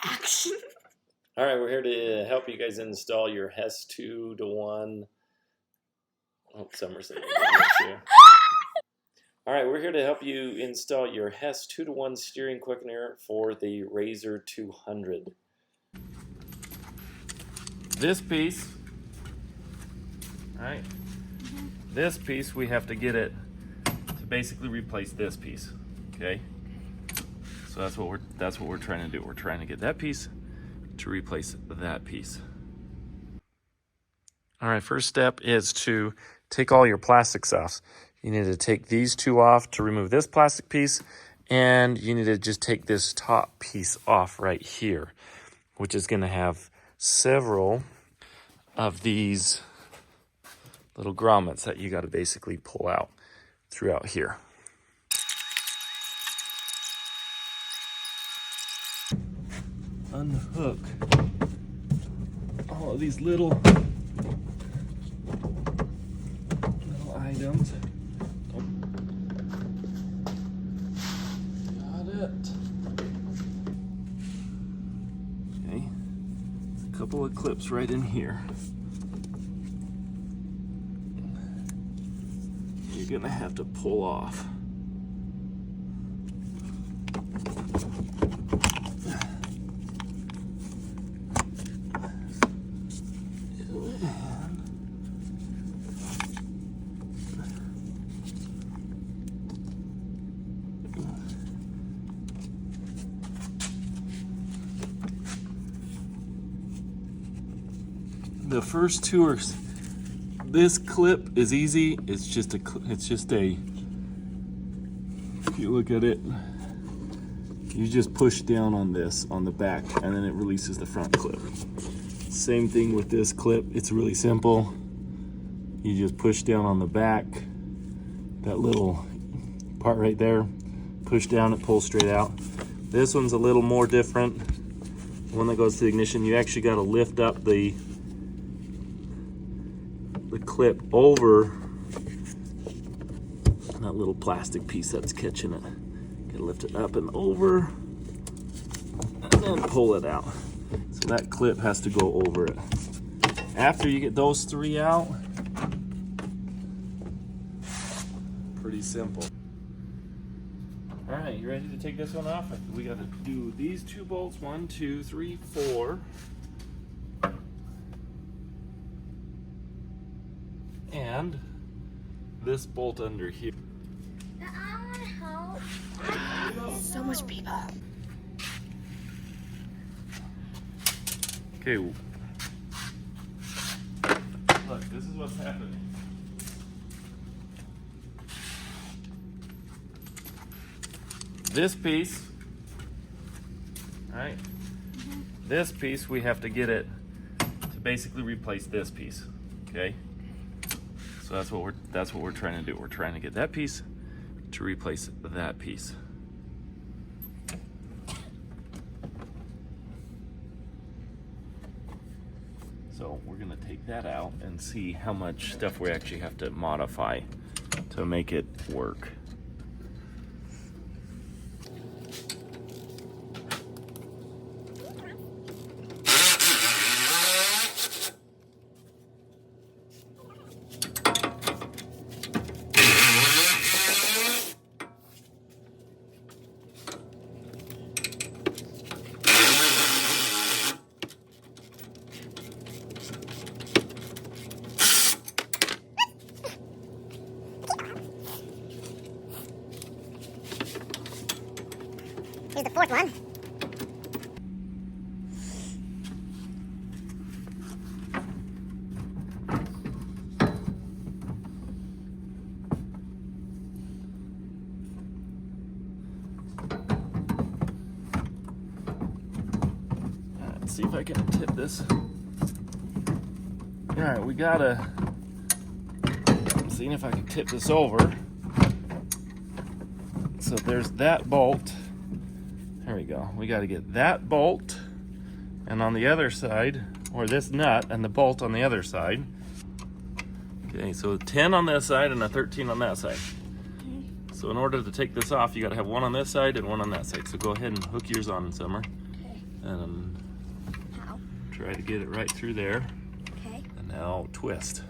Action. All right, we're here to help you guys install your Hess 2-to-1. Oh, Summer's in too. All right, we're here to help you install your Hess 2-to-1 steering quickener for the Razor 200. This piece, all right, this piece we have to get it to basically replace this piece. Okay, so that's what we're trying to do. We're trying to get that piece to replace that piece. All right, first step is to take all your plastics off. You need to take these two off to remove this plastic piece, and you need to just take this top piece off right here, which is going to have several of these little grommets that you got to basically pull out throughout here. Unhook all of these little items. Got it. Okay, a couple of clips right in here. You're gonna have to pull off. The first two are, this clip is easy. It's just a, if you look at it, you just push down on this, on the back, and then it releases the front clip. Same thing with this clip, it's really simple. You just push down on the back, that little part right there, push down, it pulls straight out. This one's a little more different. The one that goes to the ignition, you actually gotta lift up the clip over that little plastic piece that's catching it. Gotta lift it up and over, and then pull it out. So that clip has to go over it. After you get those three out, pretty simple. All right, you ready to take this one off? We gotta do these two bolts, 1, 2, 3, 4. And this bolt under here. I want to help. So much people. Okay. Look, this is what's happening. This piece, all right? This piece, we have to get it to basically replace this piece, okay? So that's what we're trying to do. We're trying to get that piece to replace that piece. So we're gonna take that out and see how much stuff we actually have to modify to make it work. Here's the fourth one. Let's see if I can tip this. All right, we gotta, I'm seeing if I can tip this over. So there's that bolt. There we go. We got to get that bolt, and on the other side, or this nut and the bolt on the other side. Okay, so 10 on this side and a 13 on that side. So in order to take this off, you got to have one on this side and one on that side. So go ahead and hook yours on, Summer. And How? try to get it right through there. Okay. And now twist.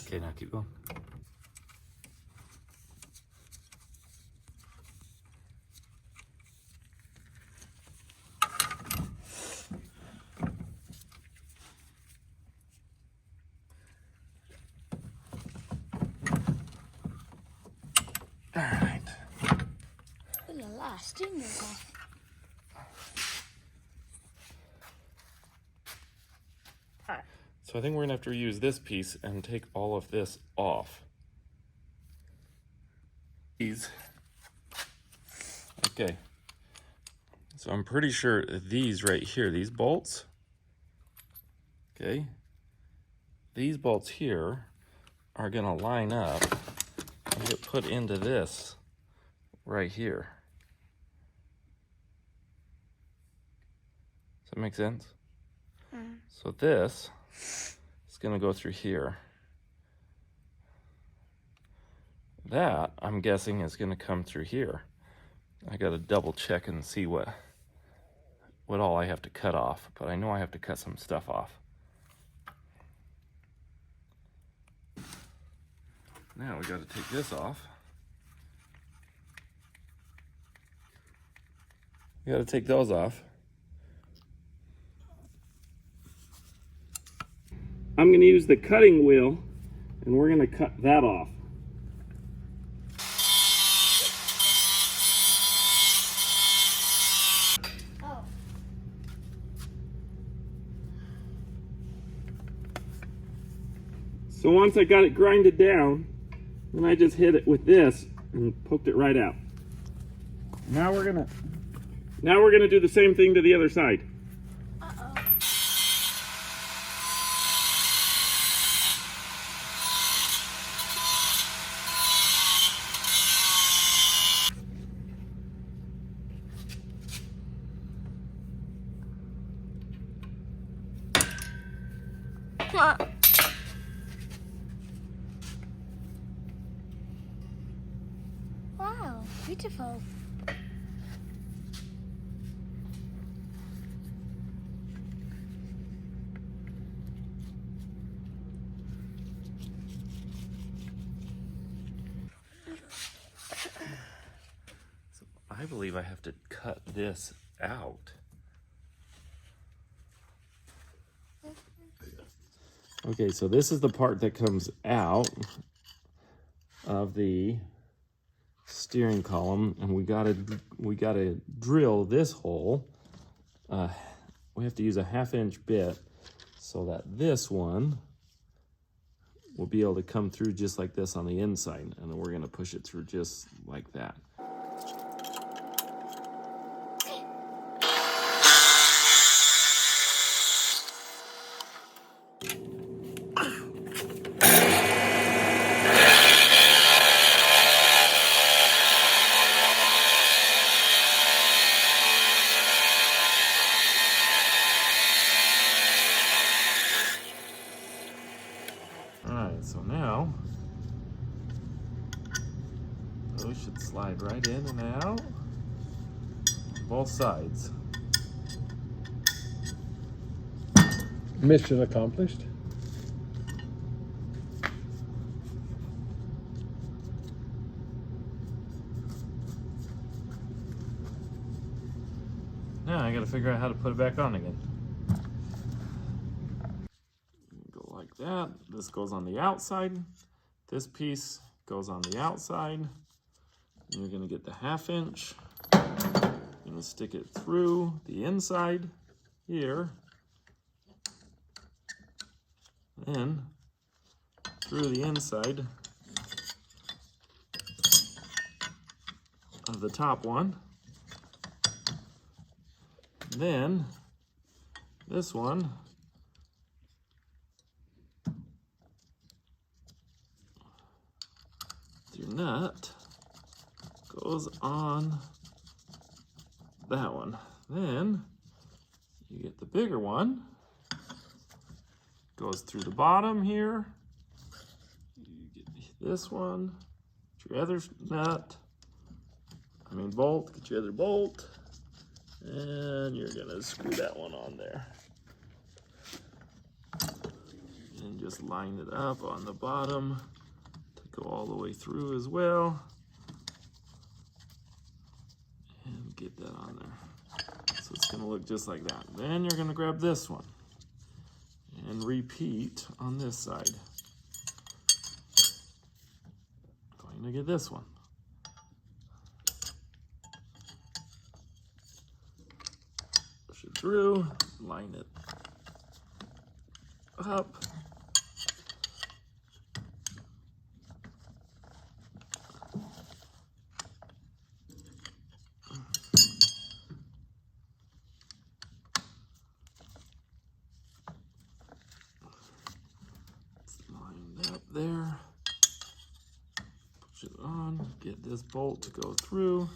Okay, now keep going. All right. Ooh la la, stingers off. So I think we're gonna have to reuse this piece and take all of this off. These. Okay. So I'm pretty sure these right here, these bolts, okay, these bolts here are gonna line up and get put into this right here. Does that make sense? So this is gonna go through here. That, I'm guessing, is gonna come through here. I gotta double check and see what all I have to cut off, but I know I have to cut some stuff off. Now we gotta take this off. We gotta take those off. I'm gonna use the cutting wheel and we're gonna cut that off. Oh. So once I got it grinded down, then I just hit it with this and poked it right out. Now we're gonna do the same thing to the other side. Uh-oh. Wow, beautiful. I believe I have to cut this out. Okay, so this is the part that comes out of the steering column, and we gotta drill this hole. We have to use a 1/2-inch bit so that this one will be able to come through just like this on the inside, and then we're gonna push it through just like that. Alright, so now those should slide right in and out on both sides. Mission accomplished. Now I gotta figure out how to put it back on again. Go like that. This goes on the outside. This piece goes on the outside. And you're gonna get the 1/2-inch. You're gonna stick it through the inside here. Then through the inside of the top one. Then this one your nut goes on that one. Then you get the bigger one, Goes through the bottom here. You get this one. Get your other nut. Bolt. Get your other bolt. And you're gonna screw that one on there. And just line it up on the bottom to go all the way through as well. And get that on there. So it's gonna look just like that. Then you're gonna grab this one and repeat on this side. Going to get this one. Push it through, line it up. There, push it on, get this bolt to go through.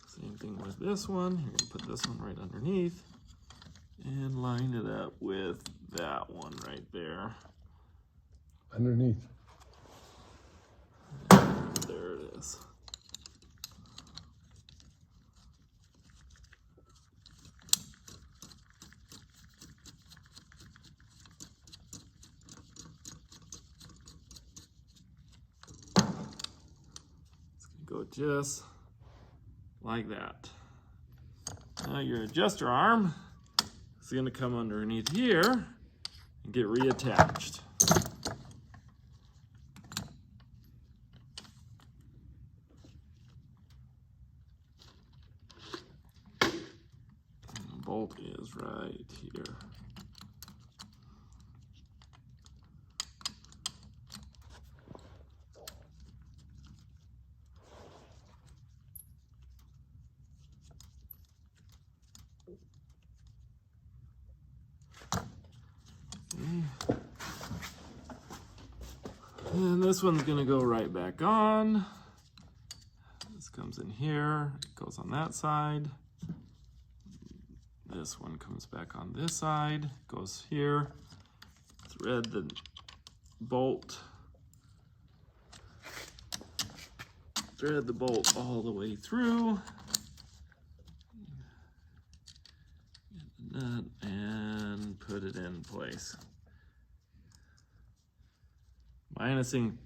Same thing with this one. You're gonna put this one right underneath and line it up with that one right there. Underneath. There it is. Go just like that. Now your adjuster arm is going to come underneath here and get reattached. And the bolt is right here. And this one's gonna go right back on. This comes in here, it goes on that side. This one comes back on this side, goes here. Thread the bolt. Thread the bolt all the way through. Get the nut and put it in place. Minusing,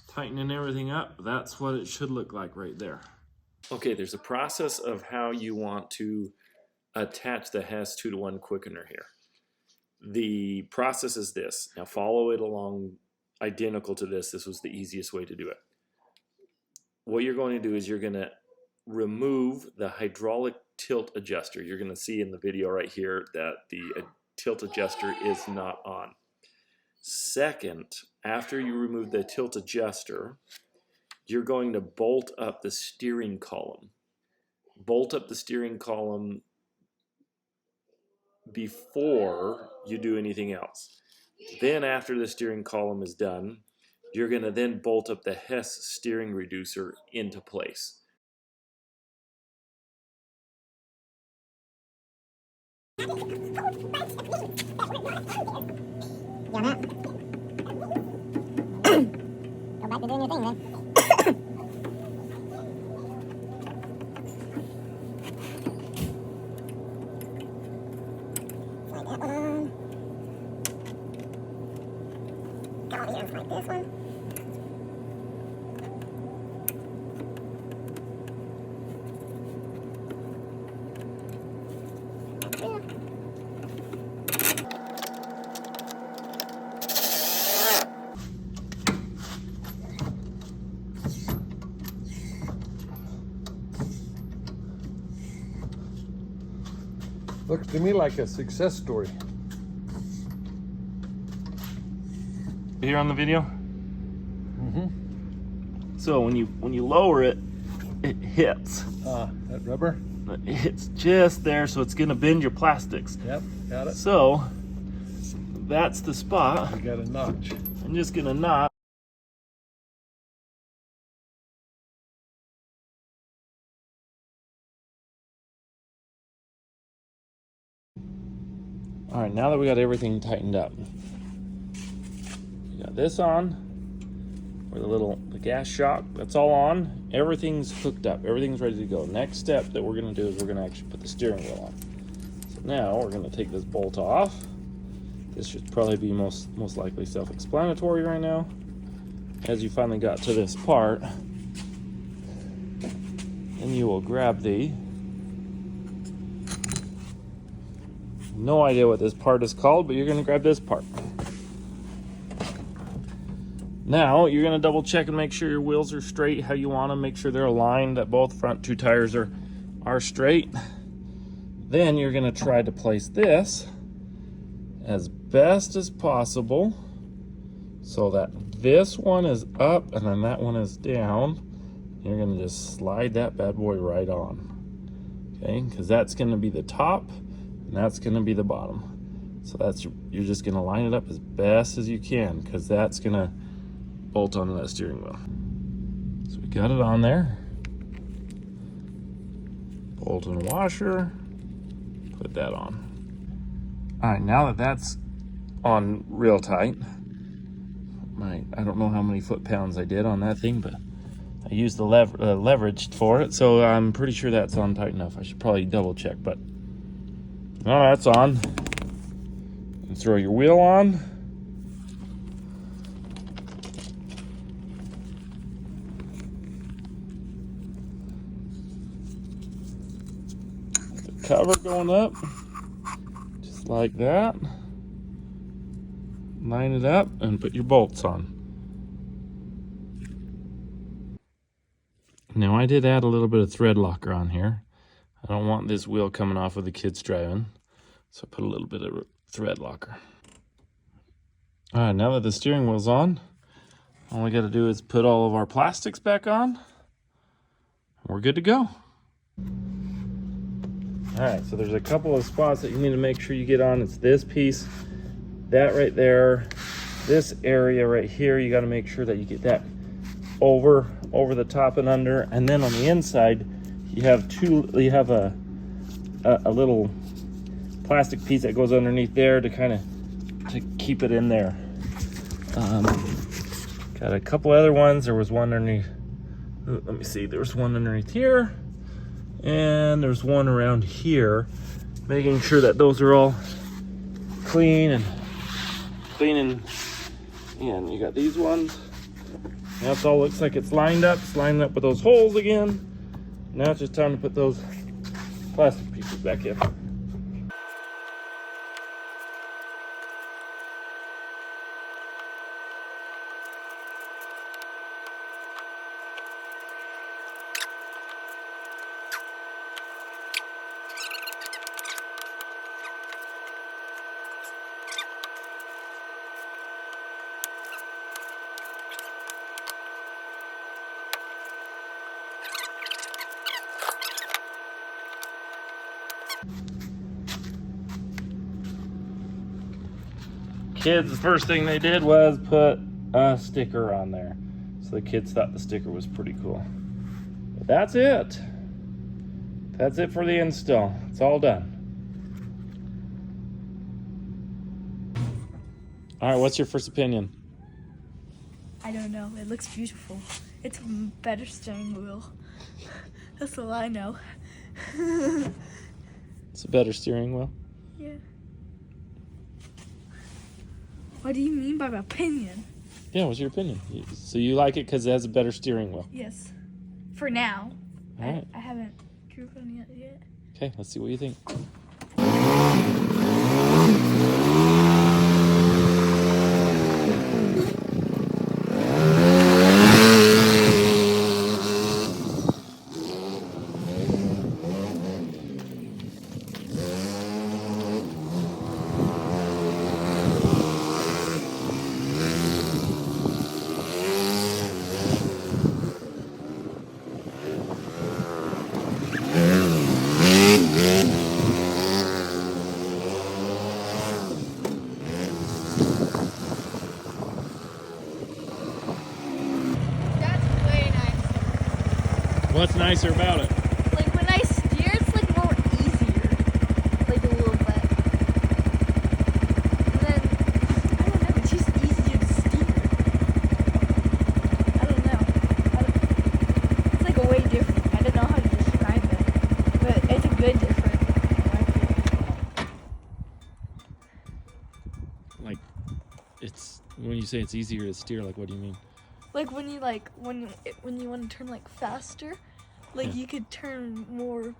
tightening everything up, that's what it should look like right there. Okay, there's a process of how you want to attach the Hess 2-to-1 quickener here. The process is this. Now follow it along identical to this. This was the easiest way to do it. What you're going to do is you're going to remove the hydraulic tilt adjuster. You're going to see in the video right here that the tilt adjuster is not on. Second, after you remove the tilt adjuster, you're going to bolt up the steering column. Bolt up the steering column before you do anything else. Then after the steering column is done, you're going to then bolt up the Hess steering reducer into place. Go back to doing your thing then. Slide that one on. Go over here and slide this one. Looks to me like a success story. You hear on the video? Mm-hmm. So when you lower it, it hits. That rubber? It's just there, so it's gonna bend your plastics. Yep, got it. So that's the spot. You got a notch. I'm just gonna notch. All right, now that we got everything tightened up, we got this on, or the gas shock, that's all on. Everything's hooked up, everything's ready to go. Next step that we're gonna do is we're gonna actually put the steering wheel on. So now we're gonna take this bolt off. This should probably be most likely self-explanatory right now. As you finally got to this part, then you will grab no idea what this part is called, but you're gonna grab this part. Now you're gonna double check and make sure your wheels are straight how you want them. Make sure they're aligned, that both front two tires are straight. Then you're gonna try to place this as best as possible so that this one is up and then that one is down. You're gonna just slide that bad boy right on, okay? Because that's gonna be the top and that's gonna be the bottom. So you're just gonna line it up as best as you can, because that's gonna bolt onto that steering wheel. So we got it on there. Bolt and washer, put that on. All right, now that that's on real tight, I don't know how many foot-pounds I did on that thing, but I used the leverage for it, so I'm pretty sure that's on tight enough. I should probably double check, but no, that's on. And throw your wheel on. The cover going up, just like that. Line it up and put your bolts on. Now I did add a little bit of thread locker on here. I don't want this wheel coming off with the kids driving, so I put a little bit of thread locker. All right, now that the steering wheel's on, all we got to do is put all of our plastics back on. We're good to go. All right, so there's a couple of spots that you need to make sure you get on. It's this piece, that right there, this area right here. You got to make sure that you get that over the top and under, and then on the inside you have a little plastic piece that goes underneath there to keep it in there. Got a couple other ones. There was one underneath, let me see, there was one underneath here, and there's one around here, making sure that those are all clean and you got these ones. Now it all looks like it's lined up. It's lining up with those holes again. Now it's just time to put those plastic pieces back in. Kids, the first thing they did was put a sticker on there. So the kids thought the sticker was pretty cool. But that's it. That's it for the install. It's all done. All right, what's your first opinion? I don't know. It looks beautiful. It's a better steering wheel. That's all I know. It's a better steering wheel? Yeah. What do you mean by my opinion? Yeah, what's your opinion? So you like it because it has a better steering wheel? Yes. For now. All right. I haven't driven it yet. Okay, let's see what you think. What's nicer about it? Like when I steer, it's like more easier. Like a little bit. good different. I like it. Like, it's when you say it's easier to steer, like what do you mean? Like when you want to turn like faster, like Yeah. you could turn more.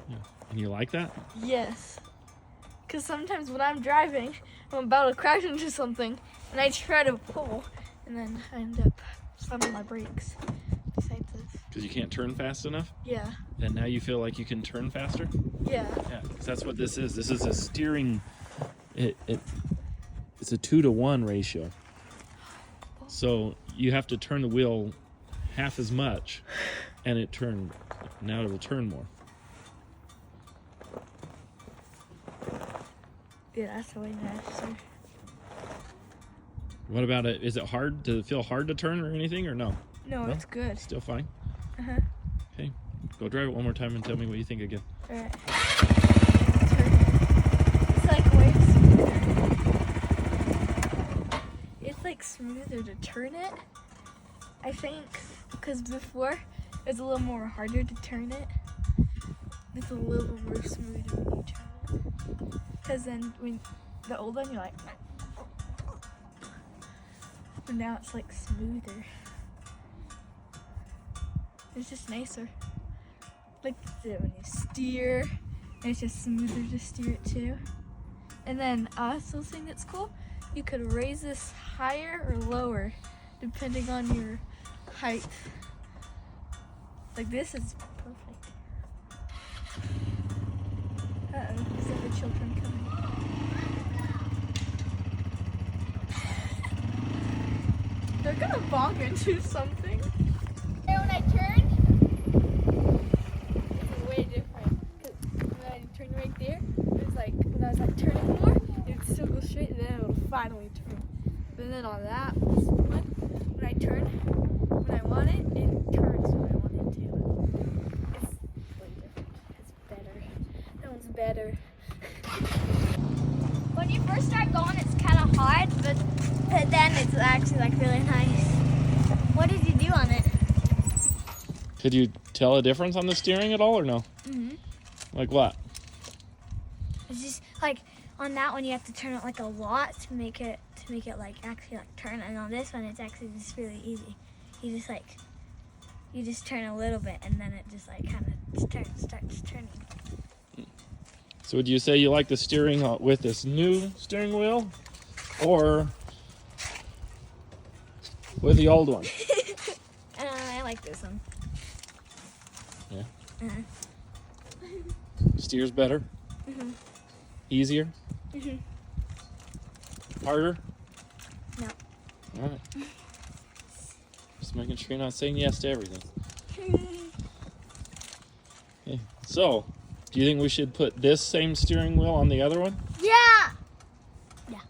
Yeah. And you like that? Yes. Cause sometimes when I'm driving, I'm about to crash into something, and I try to pull, and then I end up slamming my brakes. Besides this. Because you can't turn fast enough? Yeah. And now you feel like you can turn faster? Yeah. Yeah, 'cause that's what this is. This is a steering. It's a 2-to-1 ratio. So you have to turn the wheel half as much, and now it will turn more. Yeah, that's way nicer. What about it? Is it hard? Does it feel hard to turn or anything, or no? No, No? it's good. Still fine. Uh-huh. Okay, go drive it one more time and tell me what you think again. Alright. It's like way smoother. It's like smoother to turn it, I think, because before it was a little more harder to turn it. It's a little more smoother when you turn it. Because then when the old one, you're like, but now it's like smoother. It's just nicer. Like when you steer, it's just smoother to steer it too. And then I also think it's cool. You could raise this higher or lower depending on your height. Like this is perfect. Uh-oh, is that the children coming? They're gonna bonk into something. And when I turned, this is way different. 'Cause when I turned right there, it was like, when I was like turning more, it would still go straight and then it would finally turn. But then on that one, when I turn, when I want it, it turns when I want it to. It's way different. It's better. That one's better. When you first start going, it's kind of hard, but then it's actually like really nice. What did you do on it? Could you tell a difference on the steering at all, or no? Mm-hmm. Like what? It's just like on that one you have to turn it like a lot to make it like actually like turn, and on this one it's actually just really easy. You just turn a little bit and then it just like kind of starts turning. So would you say you like the steering with this new steering wheel, or with the old one? I like this one. Yeah. Uh-huh. Steers better? Mhm. Easier? Mhm. Harder? No. All right. Just making sure you're not saying yes to everything. Okay. So, do you think we should put this same steering wheel on the other one? Yeah. Yeah.